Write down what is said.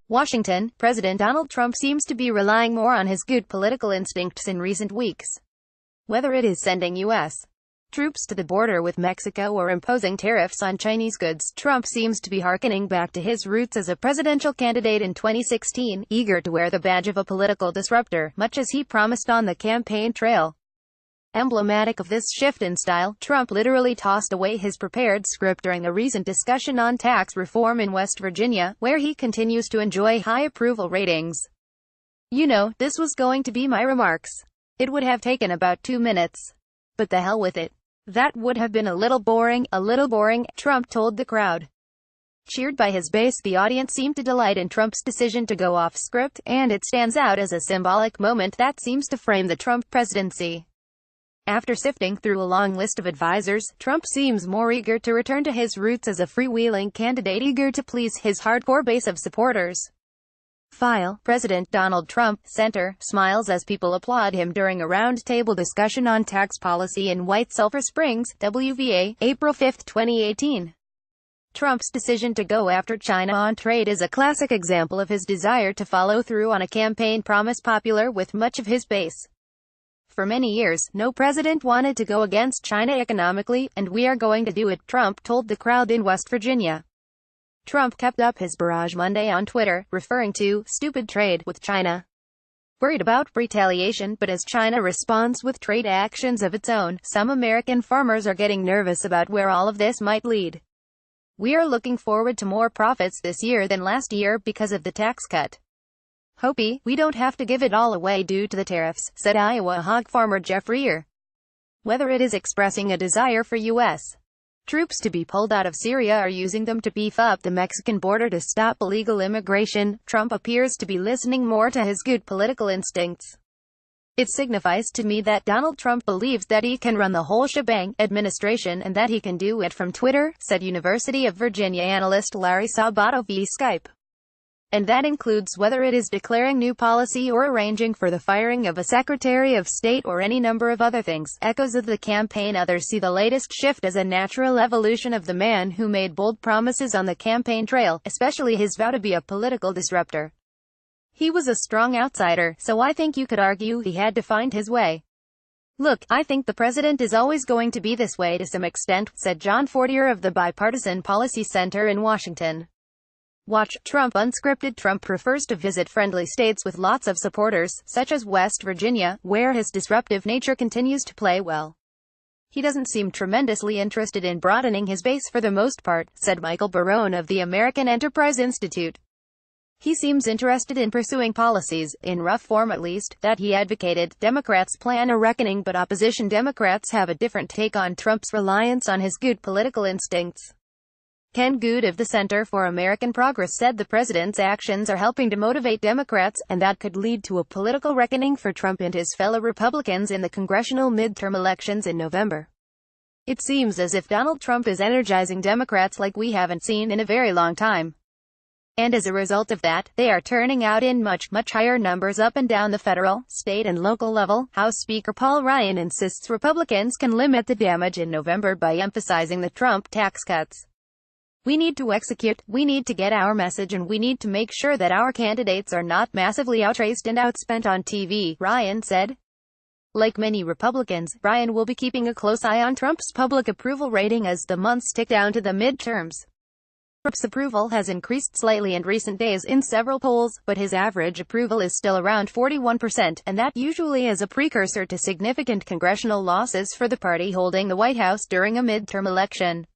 Washington, President Donald Trump seems to be relying more on his good political instincts in recent weeks. Whether it is sending U.S. troops to the border with Mexico or imposing tariffs on Chinese goods, Trump seems to be hearkening back to his roots as a presidential candidate in 2016, eager to wear the badge of a political disruptor, much as he promised on the campaign trail. Emblematic of this shift in style, Trump literally tossed away his prepared script during a recent discussion on tax reform in West Virginia, where he continues to enjoy high approval ratings. "You know, this was going to be my remarks. It would have taken about 2 minutes. But the hell with it. That would have been a little boring, Trump told the crowd. Cheered by his base, the audience seemed to delight in Trump's decision to go off script, and it stands out as a symbolic moment that seems to frame the Trump presidency. After sifting through a long list of advisors, Trump seems more eager to return to his roots as a freewheeling candidate eager to please his hardcore base of supporters. File, President Donald Trump, Center, smiles as people applaud him during a roundtable discussion on tax policy in White Sulphur Springs, WVA, April 5, 2018. Trump's decision to go after China on trade is a classic example of his desire to follow through on a campaign promise popular with much of his base. For many years, no president wanted to go against China economically, and we are going to do it, Trump told the crowd in West Virginia. Trump kept up his barrage Monday on Twitter, referring to stupid trade with China. Worried about retaliation, but as China responds with trade actions of its own, some American farmers are getting nervous about where all of this might lead. We are looking forward to more profits this year than last year because of the tax cut. Hope we don't have to give it all away due to the tariffs, said Iowa hog farmer Jeff Rear. Whether it is expressing a desire for U.S. troops to be pulled out of Syria or using them to beef up the Mexican border to stop illegal immigration, Trump appears to be listening more to his good political instincts. It signifies to me that Donald Trump believes that he can run the whole shebang administration and that he can do it from Twitter, said University of Virginia analyst Larry Sabato via Skype. And that includes whether it is declaring new policy or arranging for the firing of a Secretary of State or any number of other things. Echoes of the campaign. Others see the latest shift as a natural evolution of the man who made bold promises on the campaign trail, especially his vow to be a political disruptor. He was a strong outsider, so I think you could argue he had to find his way. Look, I think the president is always going to be this way to some extent, said John Fortier of the Bipartisan Policy Center in Washington. Watch, Trump Unscripted. Trump prefers to visit friendly states with lots of supporters, such as West Virginia, where his disruptive nature continues to play well. He doesn't seem tremendously interested in broadening his base for the most part, said Michael Barone of the American Enterprise Institute. He seems interested in pursuing policies, in rough form at least, that he advocated. Democrats plan a reckoning, but opposition Democrats have a different take on Trump's reliance on his good political instincts. Ken Good of the Center for American Progress said the president's actions are helping to motivate Democrats, and that could lead to a political reckoning for Trump and his fellow Republicans in the congressional midterm elections in November. It seems as if Donald Trump is energizing Democrats like we haven't seen in a very long time. And as a result of that, they are turning out in much higher numbers up and down the federal, state and local level. House Speaker Paul Ryan insists Republicans can limit the damage in November by emphasizing the Trump tax cuts. We need to execute, we need to get our message, and we need to make sure that our candidates are not massively outraced and outspent on TV, Ryan said. Like many Republicans, Ryan will be keeping a close eye on Trump's public approval rating as the months tick down to the midterms. Trump's approval has increased slightly in recent days in several polls, but his average approval is still around 41%, and that usually is a precursor to significant congressional losses for the party holding the White House during a midterm election.